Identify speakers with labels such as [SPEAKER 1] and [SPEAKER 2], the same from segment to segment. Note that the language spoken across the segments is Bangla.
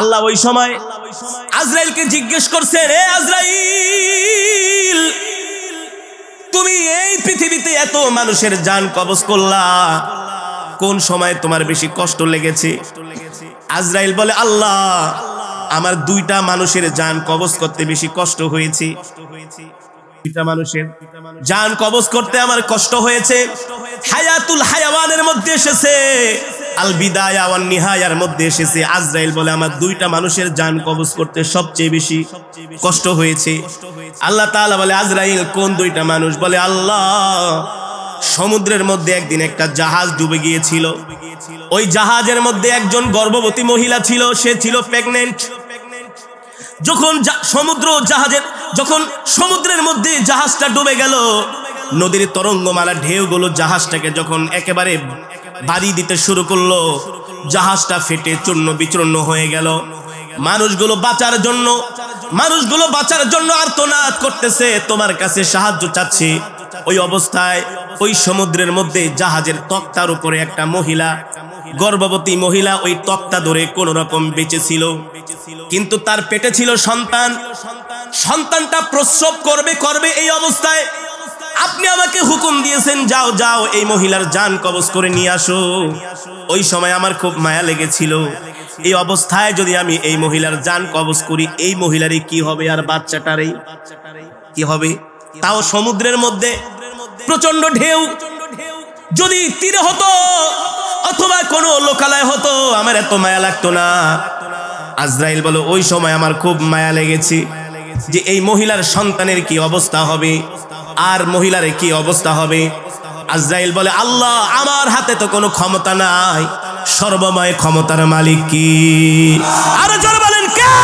[SPEAKER 1] আল্লাহ ওই সময় আজরাইলকে জিজ্ঞেস করছেন, হে আজরাইল, তুমি এই পৃথিবীতে এত মানুষের জান কবজ করলা, কোন সময় তোমার বেশি কষ্ট লেগেছে? আজরাইল বলে, আল্লাহ, আমার দুইটা মানুষের জান কবজ করতে বেশি কষ্ট হয়েছে। দুইটা মানুষের জান কবজ করতে আমার কষ্ট হয়েছে। হায়াতুল হায়াওয়ানের মধ্যে এসেছে, আল বিদায়া ওয়ান নিহায়ার মধ্যে এসেছে। আজরাইল বলে, আমার দুইটা মানুষের জান কবজ করতে সবচেয়ে বেশি কষ্ট হয়েছে। আল্লাহ তাআলা বলে, আজরাইল, কোন দুইটা মানুষ? বলে, আল্লাহ, সমুদ্রের মধ্যে একদিন একটা জাহাজ ডুবে গিয়েছিল। ওই জাহাজের মধ্যে একজন গর্ভবতী মহিলা ছিল, সে ছিল প্রেগন্যান্ট। যখন সমুদ্রের মধ্যে জাহাজটা ডুবে গেল, নদীর তরঙ্গমালা ঢেউগুলো জাহাজটাকে যখন একেবারে বাড়ি দিতে শুরু করলো, জাহাজটা ফেটে চূর্ণ বিচূর্ণ হয়ে গেল। মানুষগুলো বাঁচার জন্য আর্তনাদ করতেছে, তোমার কাছে সাহায্য চাচ্ছে। ওই অবস্থায় ওই সমুদ্রের মধ্যে জাহাজের তক্তার উপরে একটা মহিলা, গর্ভবতী মহিলা, ওই তক্তা ধরে কোন রকম বেঁচে ছিল। কিন্তু তার পেটে ছিল সন্তান। সন্তানটা প্রসব করবে। এই অবস্থায় আপনি আমাকে হুকুম দিয়েছেন, যাও যাও, এই মহিলার জান কবজ করে নিয়ে আসো। ওই সময় আমার খুব মায়া লেগেছিল, এই অবস্থায় যদি আমি এই মহিলার জান কবজ করি, এই মহিলারই কি হবে আর বাচ্চাটারই কি হবে? তাও সমুদ্রের মধ্যে প্রচন্ড ঢেউ। যদি তীরে হতো অথবা কোনো লোকালয় হতো, আমার এত মায়া লাগতো না। আজরাইল বলে, ওই সময় আমার খুব মায়া লেগেছে যে এই মহিলার সন্তানের কি অবস্থা হবে আর মহিলার কি অবস্থা হবে। আজরাইল বলে, আল্লাহ, আমার হাতে তো কোনো ক্ষমতা নাই, সর্বময় ক্ষমতার মালিক কি? আরো জোরে বলেন, কে?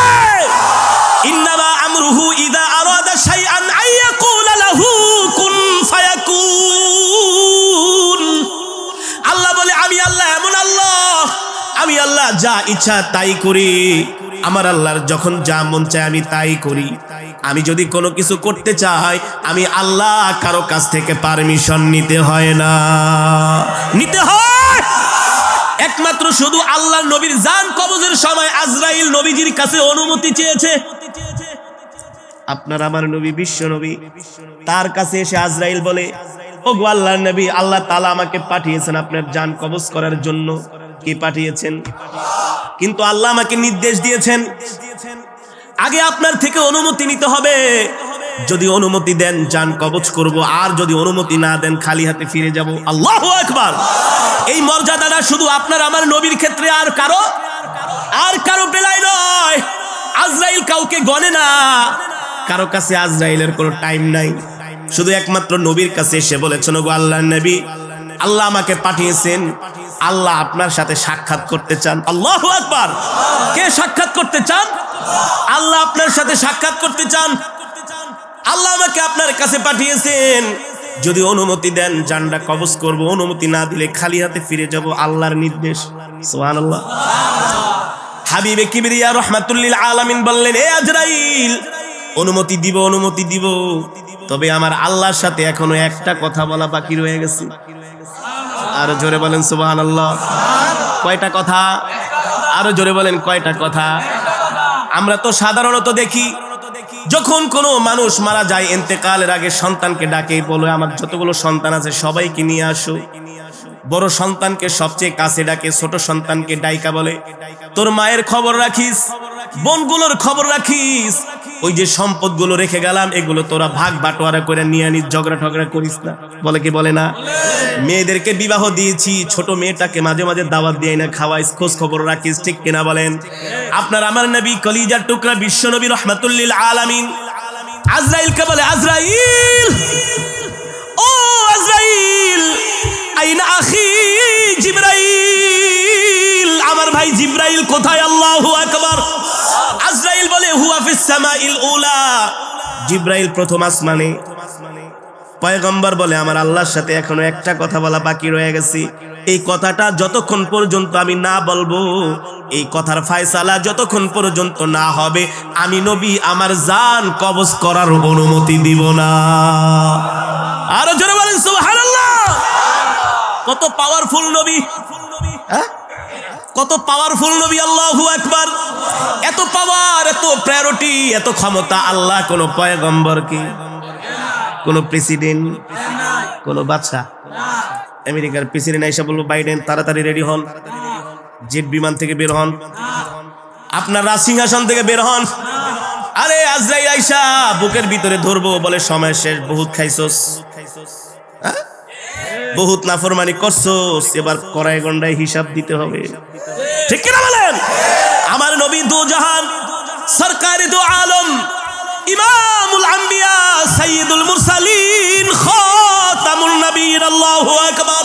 [SPEAKER 1] ইন্নামা আমরুহু ইযা আরাদা শাইআন আইয়াকুলা লাহু কুন ফায়াকুন। আল্লাহ বলে, আমি আল্লাহ এমন আল্লাহ, আমি আল্লাহ যা ইচ্ছা তাই করি। আমার আল্লাহর যখন যা মন চায় আমি তাই করি। আমি যদি কোনো কিছু করতে চাই, আমি আল্লাহ কারো কাছ থেকে পারমিশন নিতে হয় না, নিতে হয় একমাত্র শুধু আল্লাহর নবীর জান কবজের সময় আজরাইল নবীজির কাছে অনুমতি চেয়েছে। আপনার আমার নবী, বিশ্ব নবী, তার কাছে এসে আজরাইল বলে, ওগো আল্লাহর নবী, আল্লাহ তাআলা আমাকে পাঠিয়েছেন আপনার জান কবজ করার জন্য। কি পাঠিয়েছেন? কিন্তু আল্লাহ আমাকে নির্দেশ দিয়েছেন, আগে আপনার থেকে অনুমতি নিতে হবে। যদি অনুমতি দেন জান কবজ করব, আর যদি অনুমতি না দেন খালি হাতে ফিরে যাব। আল্লাহু আকবার। এই মর্যাদাটা শুধু আপনার আমার নবীর ক্ষেত্রে, আর কারো বেলায় নয়। আজরাইল কাউকে গণে না, কারো কাছে আজরাইলের কোনো টাইম নাই। শুধু একমাত্র নবীর কাছে এসে বলেছেন, ওগো আল্লাহর নবী, আল্লাহ আমাকে পাঠিয়েছেন, আল্লাহ আপনার সাথে সাক্ষাৎ করতে চান। আল্লাহু আকবার। কে সাক্ষাৎ করতে চান? আল্লাহ আপনার সাথে সাক্ষাৎ করতে চান। আল্লাহ আমাকে আপনার কাছে পাঠিয়েছেন, যদি অনুমতি দেন জানটা কবজ করব, অনুমতি না দিলে খালি হাতে ফিরে যাব। আল্লাহর নির্দেশ। সুবহানাল্লাহ। হাবিবে কিবরিয়া রাহমাতুল লিল আলামিন বললেন, হে আজরাইল, অনুমতি দিব, তবে আমার আল্লাহর সাথে এখনো একটা কথা বলা বাকি রয়ে গেছে। আরো জোরে বলেন সুবহানাল্লাহ। কয়টা কথা? আরো জোরে বলেন, কয়টা কথা? আমরা তো সাধারণত দেখি, যখন কোনো মানুষ মারা যায়, ইন্তেকালের আগে সন্তানকে ডাকে, বলে আমার যতগুলো সন্তান আছে সবাইকে নিয়ে আসো। বড় সন্তানকে সবচেয়ে কাছে ডাকে, ছোট সন্তানকে ডাইকা বলে, তোর মায়ের খবর রাখিস, বোনগুলোর খবর রাখিস, ওই যে সম্পদগুলো রেখে গেলাম এগুলো তোরা ভাগ বাটোয়ারা করে নিয়ে আনিস, ঝগড়া ঠগড়া করিস না। বলে কি বলে না? মেয়েদেরকে বিবাহ দিয়েছি, ছোট মেয়েটাকে মাঝে মাঝে দাওয়াত দিয়ে না খাওয়াইস, খোঁজ খবর রাখিস, ঠিক কিনা বলেন? আপনার আমার নবী কলিজার টুকরা বিশ্ব নবী রাহমাতুল লিল আলামিন আজরাইলকে বলে, আজরাইল, ও আজরাইল, আইনা আখি জিবরাইল, আমার ভাই জিবরাইল কোথায়? আল্লাহু আকবার। আজরাইল বলে, হুয়া ফিস সামাইল উলা, জিবরাইল প্রথম আসমানে। পয়গম্বর বলে, আমার আল্লাহর সাথে এখনো একটা কথা বলা বাকি রয়ে গেছে। এই কথাটা যতক্ষণ পর্যন্ত আমি না বলবো, এই কথার ফয়সালা যতক্ষণ পর্যন্ত না হবে, আমি নবী আমার জান কবজ করার অনুমতি দিব না। আরো জোরে বলেন সুবহানাল্লাহ। কত পাওয়ারফুল নবী, কত পাওয়ারফুল নবী। আল্লাহু আকবার। এত পাওয়ার, এত প্রায়োরিটি, এত ক্ষমতা আল্লাহ কোন পয়গম্বরকে, কোন প্রেসিডেন্ট, কোন বাদশা, আমেরিকার প্রেসিডেন্ট এসে বলবো বাইডেন তাড়াতাড়ি রেডি হন, জেট বিমান থেকে বের হন, আপনার রাজসিংহাসন থেকে বের হন। আরে আজরাইল আইসা বুকের ভিতরে ধরবো, বলে সময় শেষ, বহুত খাইছস, বহুত নাফরমানি করছস, এবার কড়াই গন্ডায় হিসাব দিতে হবে। ঠিক কিনা বলেন? আমার নবী দু জাহান সরকারি দু আলম ইমামুল আম্বিয়া সাইয়্যিদুল মুরসালিন খাতামুন নবীয়্যিন, আল্লাহু আকবার।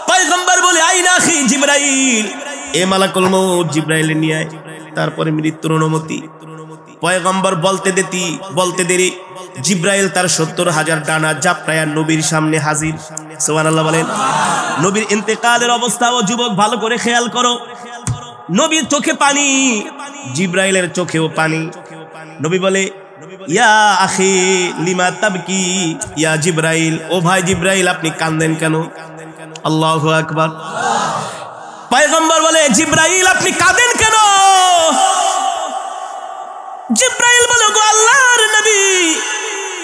[SPEAKER 1] পয়গম্বর বলে আইনা আখি জিবরাইল, এ মালাকুল মউত জিবরাইল নিয়ে আয়। তারপরে মৃত্যুর অনুমতি। পয়গম্বর বলতে দেরি জিবরাইল তার 70,000 ডানা জাপটায়া নবীর সামনে হাজির। সুবহানাল্লাহ বলেন। নবীর ইন্তেকালের অবস্থা ও যুবক ভালো করে খেয়াল করো। নবীর চোখে পানি, জিবরাইলের চোখেও পানি। নবী বলে ইয়া আখি লিমা তাবকি ইয়া জিবরাইল, ও ভাই জিবরাইল আপনি কাঁদেন কেন? আল্লাহু আকবার। পয়গম্বর বলে জিবরাইল আপনি কাঁদেন কেন? জিবরাইল বলে গো আল্লাহর নবী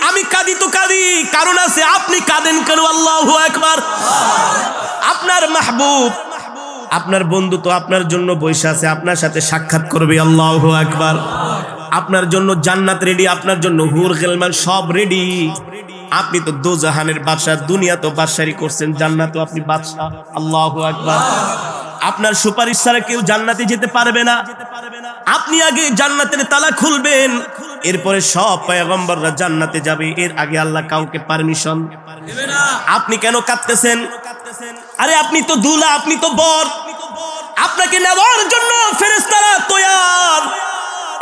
[SPEAKER 1] আমি কাঁদি তো কাঁদি, কারণ আছে, আপনি কাঁদেন কেন? আল্লাহু আকবার। আপনার মাহবুব, আপনার বন্ধু তো আপনার জন্য বসে আছে, আপনার সাথে সাক্ষাৎ করবে। আল্লাহু আকবার। আপনার জন্য জান্নাত রেডি, আপনার জন্য হুর গিলমান সব রেডি। আপনি তো দোজাহানের বাদশা, দুনিয়া তো বাদশাহী করছেন, জান্নাতও আপনি বাদশা। আল্লাহু আকবার। আপনার সুপারিশ ছাড়া কেউ জান্নাতে যেতে পারবে না। আপনি আগে জান্নাতের তালা খুলবেন, এরপরে সব পয়গম্বররা জান্নাতে যাবে, এর আগে আল্লাহ কাউকে পারমিশন দেবে না। আপনি কেন কাঁদতেছেন? আরে আপনি তো দুলা, আপনি তো বর, আপনাকে নেওয়ার জন্য ফেরেশতারা তৈয়ার,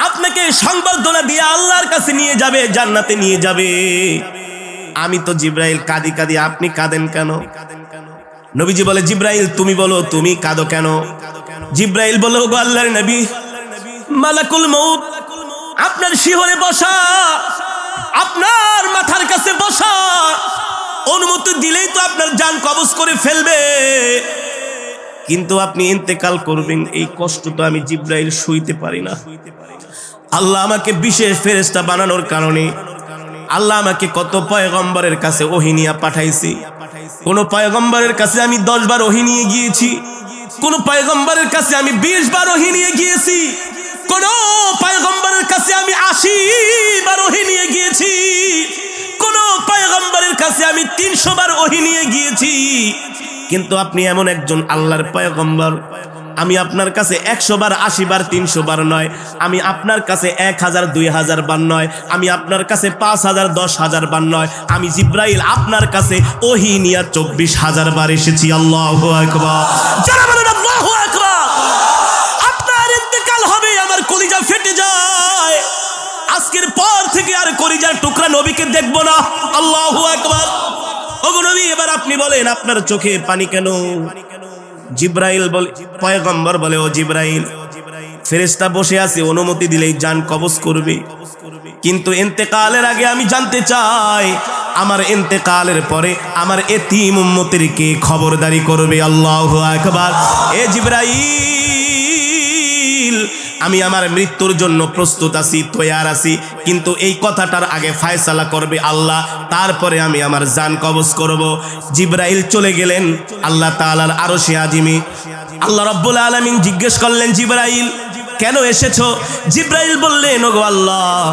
[SPEAKER 1] আপনাকে সংবর্ধনা দিয়ে আল্লাহর কাছে নিয়ে যাবে, জান্নাতে নিয়ে যাবে। আমি তো জিবরাইল কাঁদি কাঁদি, আপনি কাঁদেন কেন? নবীজি বলে জিবরাইল তুমি বলো, তুমি কাঁদো কেন? জিবরাইল বলো গো আল্লাহর নবী মালাকুল মউত আপনার শিহরে বসা, আপনার মাথার কাছে বসা, অনুমতি দিলেই তো আপনার জান কবজ করে ফেলবে, কিন্তু আপনি ইন্তেকাল করবেন, এই কষ্ট তো আমি জিবরাইল সইতে পারি না। আল্লাহ আমাকে বিশেষ ফেরেশতা বানানোর কারণে আল্লাহ আমাকে কত পয়গম্বরের কাছে ওহী নিয়ে পাঠাইছি। কোন পয়গম্বরের কাছে আমি 10 বার ওহী নিয়ে গিয়েছি, কোন পয়গম্বরের কাছে আমি 20 বার ওহী নিয়ে গিয়েছি, কোন পয়গম্বরের কাছে আমি 80 বার ওহী নিয়ে গিয়েছি, কোন পয়গম্বরের কাছে আমি 300 বার ওহী নিয়ে গিয়েছি। কিন্তু আপনি এমন একজন আল্লাহর পয়গম্বর, আমি আপনার কাছে 100 বার 80 বার 300 বার নয়, আমি আপনার কাছে 1000 2000 বার নয়, আমি আপনার কাছে 5000 10,000 বার নয়, আমি জিবরাইল আপনার কাছে ওহী নিয়ে 24,000 বার এসেছি। আল্লাহু আকবার। যারা বলেন আল্লাহু আকবার। আপনার ইন্তেকাল হবে, আমার কলিজা ফেটে যায়, আজকের পর থেকে আর কলিজার টুকরা নবীকে দেখব না। আল্লাহু আকবার। ওগো নবী এবার আপনি বলেন আপনার চোখে পানি কেন? জিবরাইল বলে, পয়গম্বর বলে ও জিবরাইল ফেরেশতা বসে আছে, অনুমতি দিলেই জান কবজ করবে, কিন্তু ইন্তেকালের আগে আমি জানতে চাই আমার ইন্তেকালের পরে আমার এতিম উম্মতের কে খবরদারি করবে। আল্লাহু আকবার। এ জিবরাইল আমি আমার মৃত্যুর জন্য প্রস্তুত আছি, তৈয়ার আছি, কিন্তু এই কথাটার আগে ফয়সালা করবে আল্লাহ, তারপরে আমি আমার জান কবজ করব। জিবরাইল চলে গেলেন আল্লাহ তাআলার আরশে আজিমে। আল্লাহ রাব্বুল আলামিন জিজ্ঞেস করলেন জিবরাইল কেন এসেছো? জিবরাইল বললেন ওগো আল্লাহ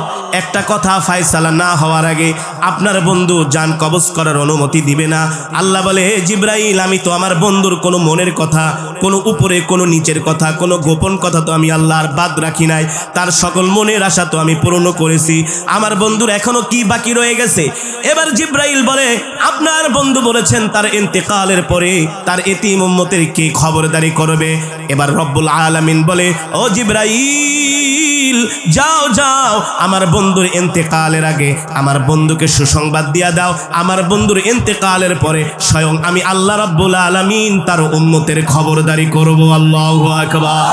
[SPEAKER 1] একটা কথা ফয়সালা না হওয়ার আগে আপনার বন্ধু জান কবজ করার অনুমতি দিবে না। আল্লাহ বলে হে জিবরাইল আমি তো আমার বন্ধুর কোনো মনের কথা, কোনো উপরে কোনো নিচের কথা, কোনো গোপন কথা তো আমি আল্লাহর বাদ রাখি নাই, তার সকল মনের আশা তো আমি পূর্ণ করেছি, আমার বন্ধুর এখনো কি বাকি রয়ে গেছে? এবার জিবরাইল বলে আপনার বন্ধু বলেছেন তার ইন্তেকালের পরে তার এতিম উম্মতের কে খবরদারি করবে। এবার রব্বুল আলামিন বলে ও জিবরাইল যাও যাও আমার বন্ধুর ইন্তেকালের আগে আমার বন্ধুকে সুসংবাদ দিয়া দাও, আমার বন্ধুর ইন্তেকালের পরে স্বয়ং আমি আল্লাহ রাব্বুল আলামিন তার উম্মতের খবরদারি করব। আল্লাহু আকবার।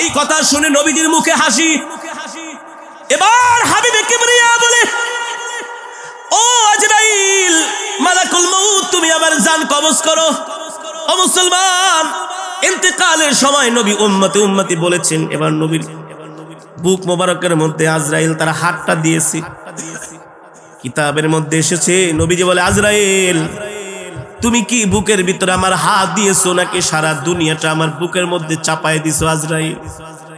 [SPEAKER 1] এই কথা শুনে নবীজির মুখে হাসি। এবার হাবিবে কিবরিয়া বলে ও আজরাইল মালাকুল মউত তুমি আবার জান কবজ করো। ও মুসলমান ইন্তেকালের সময় নবী উম্মতি উম্মতি বলেছেন, এবার নবীর বুক মোবারকের মধ্যে আজরাইল তার হাতটা দিয়েছে। কিতাবের মধ্যে এসেছে নবীজি বলে, আজরাইল তুমি কি বুকের ভিতরে আমার হাত দিয়েছো নাকি সারা দুনিয়াটা আমার বুকের মধ্যে চাপায় দিছো? আজরাইল,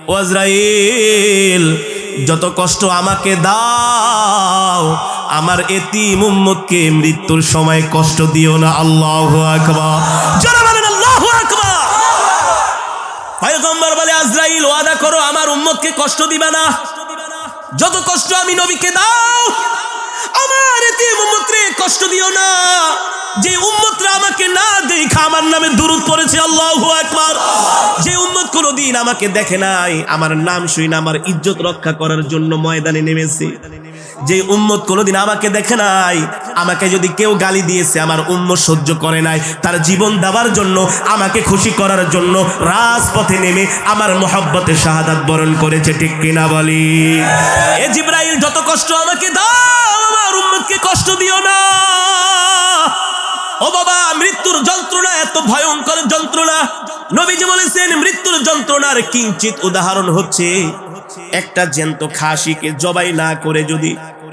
[SPEAKER 1] ও আজরাইল যত কষ্ট আমাকে দাও, আমার এতিম উম্মতকে মৃত্যুর সময় কষ্ট দিও না। আল্লাহু আকবার, জোরে বলেন আল্লাহু আকবার। পয়গম্বর বলে, আজরাইল ওয়াদা করো আমার উম্মতকে কষ্ট দিবা না। যত কষ্ট আমি নবীকে দাও, আমার এতিম উম্মতকে কষ্ট দিও না। যে উম্মতরা আমাকে না দেখা আমার নামে দুরূদ পড়েছে, আল্লাহু আকবার, যে উম্মত কোনোদিন আমাকে দেখে নাই, আমার নাম শুনে আমার ইজ্জত রক্ষা করার জন্য ময়দানে নেমেছে, যে উম্মত কোনোদিন আমাকে দেখে নাই, আমাকে যদি কেউ গালি দিয়েছে আমার উম্মত সহ্য করে নাই, তার জীবন দেওয়ার জন্য, আমাকে খুশি করার জন্য রাজপথে নেমে আমার মহব্বতে শাহাদাত বরণ করেছে, ঠিক কিনা বলি? এ জিবরাইল যত কষ্ট আমাকে দাও, আমার উম্মতকে কষ্ট দিও না। ও বাবা, মৃত্যুর যন্ত্রণা এত ভয়ঙ্কর যন্ত্রণা। নবীজি বলেছেন মৃত্যুর যন্ত্রণার কিঞ্চিত উদাহরণ হচ্ছে একটা জ্যান্ত খাসিকে জবাই না করে যদি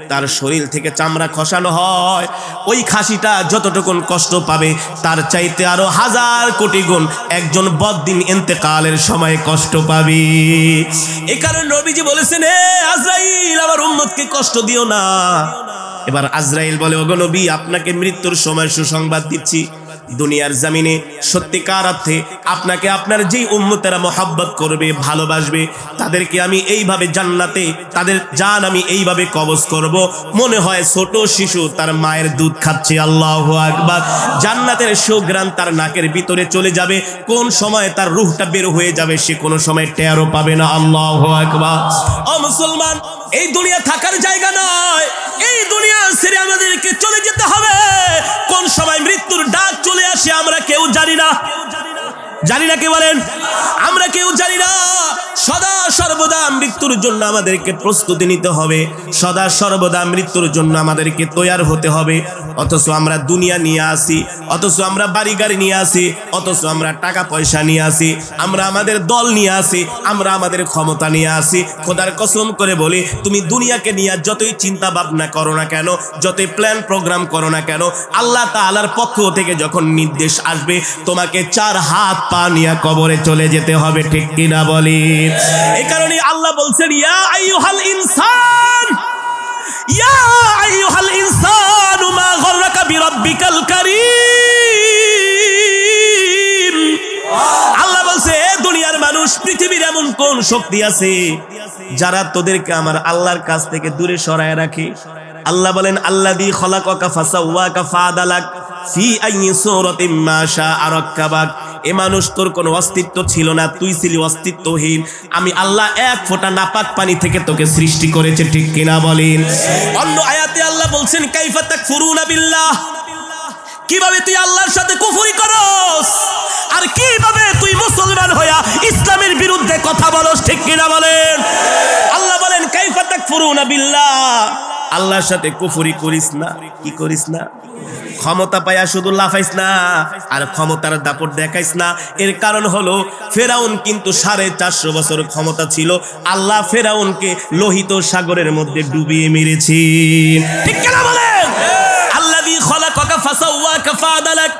[SPEAKER 1] তার শরীর থেকে চামড়া খসানো হয়, ওই খাসিটা যতটুকুন কষ্ট পাবে তার চাইতে আরো 1000 কোটি গুণ একজন বদ্দিন ইন্তেকালের সময় কষ্ট পাবে। এই কারণে নবীজি বলেছেন, হে আজরাইল আমার উম্মতকে কষ্ট দিও না। এবার আজরাইল বলে, ওগো নবী আপনাকে মৃত্যুর সময় সুসংবাদ দিচ্ছি, দুনিয়ার জমিনে সত্যিকার অর্থে আপনাকে আপনার যেই উম্মতেরা মহব্বত করবে, ভালোবাসবে, তাদেরকে আমি এইভাবে জান্নাতে তাদের জান আমি এইভাবে কবজ করব, মনে হয় ছোট শিশু তার মায়ের দুধ খাচ্ছে। আল্লাহু আকবার। জান্নাতের সুঘ্রাণ তার নাকের ভিতরে চলে যাবে, কোন সময় তার রূহটা বের হয়ে যাবে সে কোনো সময় টেরও পাবে না। আল্লাহু আকবার। ও মুসলমান, এই দুনিয়া থাকার জায়গা নয়, এই দুনিয়া ছেড়ে আমাদেরকে চলে যেতে হবে। কোন সময় মৃত্যুর ডাক চলে আসে আমরা কেউ জানি না, জানি না, কে বলেন? আমরা কেউ জানি না। সদা সর্বদা মৃত্যুর জন্য আমাদেরকে প্রস্তুতি নিতে হবে, সদা সর্বদা মৃত্যুর জন্য আমাদেরকে তৈয়ার হতে হবে। অথচ আমরা দুনিয়া নিয়ে আসি, অথচ আমরা বাড়ি গাড়ি নিয়ে আসি, অথচ আমরা টাকা পয়সা নিয়ে আসি, আমরা আমাদের দল নিয়ে আসি, আমরা আমাদের ক্ষমতা নিয়ে আসি। খোদার কসম করে বলি, তুমি দুনিয়াকে নিয়ে যতই চিন্তা ভাবনা করো না কেন, যতই প্ল্যান প্রোগ্রাম করো না কেন, আল্লাহ তাআলার পক্ষ থেকে যখন নির্দেশ আসবে তোমাকে 4 হাত পা নিয়ে কবরে চলে যেতে হবে, ঠিক কিনা বলি? এই কারণে আল্লাহ বলছেন, ইয়া আইয়ুহাল ইনসান, ইয়া আইয়ুহাল ইনসানু মা গররাকা বিরাব্বিকাল কারীম। আল্লাহ বলছে, এ দুনিয়ার মানুষ, পৃথিবীর এমন কোন শক্তি আছে যারা তোদেরকে আমার আল্লাহর কাছ থেকে দূরে সরায় রাখে? আল্লাহ বলেন, আল্লাযী খলাকাকা ফাসাওয়াকা ফাআদালাক ফি আইয়ি সূরাতিন মা শাআ রাক্কাবাক। এ মানুষ তোর কোনো অস্তিত্ব ছিল না, তুই ছিলি অস্তিত্বহীন। আমি আল্লাহ এক ফোঁটা নাপাক পানি থেকে তোকে সৃষ্টি করেছে, ঠিক কিনা বলেন? অন্য আয়াতে আল্লাহ বলছেন, কাইফা তাকফুরুনা বিল্লাহ, কিভাবে তুই আল্লাহর সাথে কুফরি করস, আর কিভাবে তুই মুসলমান হইয়া ইসলামের বিরুদ্ধে কথা বলস, ঠিক কিনা বলেন? আল্লাহ বলেন, কাইফা তাকফুরুনা বিল্লাহ, আল্লাহর সাথে কুফরি করিস না। কি করিস না? ক্ষমতা পায়া শুধু লাফাইস না, আর ক্ষমতার দাপট দেখাইস না। এর কারণ হলো ফেরাউন কিন্তু 450 বছর ক্ষমতা ছিল, আল্লাহ ফেরাউনকে লোহিত সাগরের মধ্যে ডুবিয়ে মেরেছে, ঠিক কিনা বলেন? আল্লাযী খলাকাকা ফাসাওয়াকা ফাআদালাক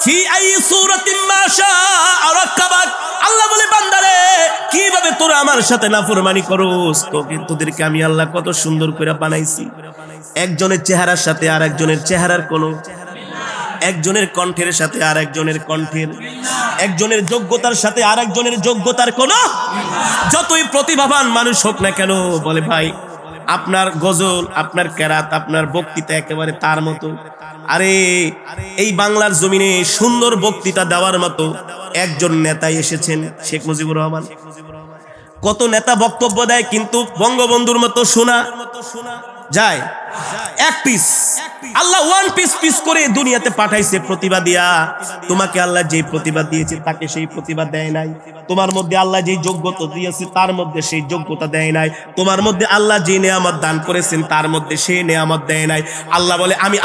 [SPEAKER 1] ফি আইয়ি সূরাতিন মা শাআ রাক্কাবাক। আল্লাহ বলে, বান্দারে কিভাবে তোরা আমার সাথে নাফরমানি করস, তোদেরকে আমি আল্লাহ কত সুন্দর করে বানাইছি। একজনের চেহারার সাথে আর একজনের চেহারার কোনো, একজনের কণ্ঠের সাথে আর একজনের কণ্ঠের, একজনের যোগ্যতার সাথে আর একজনের যোগ্যতার কোনো। যতই প্রতিভাবান মানুষ হোক না কেন, বলে ভাই আপনার গজল, আপনার কেরাত, আপনার বক্তৃতা একেবারে তার মতো। আরে এই বাংলার জমিনে সুন্দর বক্তৃতা দেওয়ার মতো একজন নেতাই এসেছেন, শেখ মুজিবুর রহমান। কত নেতা বক্তব্য দেয়, কিন্তু বঙ্গবন্ধুর মতো শোনা যায় এক পিস। আল্লাহ ওয়ান পিস করে দুনিয়াতে পাঠাইছে প্রতিভা দিয়া। তোমাকে আল্লাহ যেই প্রতিভা দিয়েছে তাকে সেই প্রতিভা দেয় নাই। তোমার মধ্যে আল্লাহ যেই যোগ্যতা দিয়েছে তার মধ্যে সেই যোগ্যতা দেয় নাই। তোমার মধ্যে আল্লাহ যে নেয়ামত দান করেছেন তার মধ্যে সেই নেয়ামত দেয় নাই। আল্লাহ বলে, আমি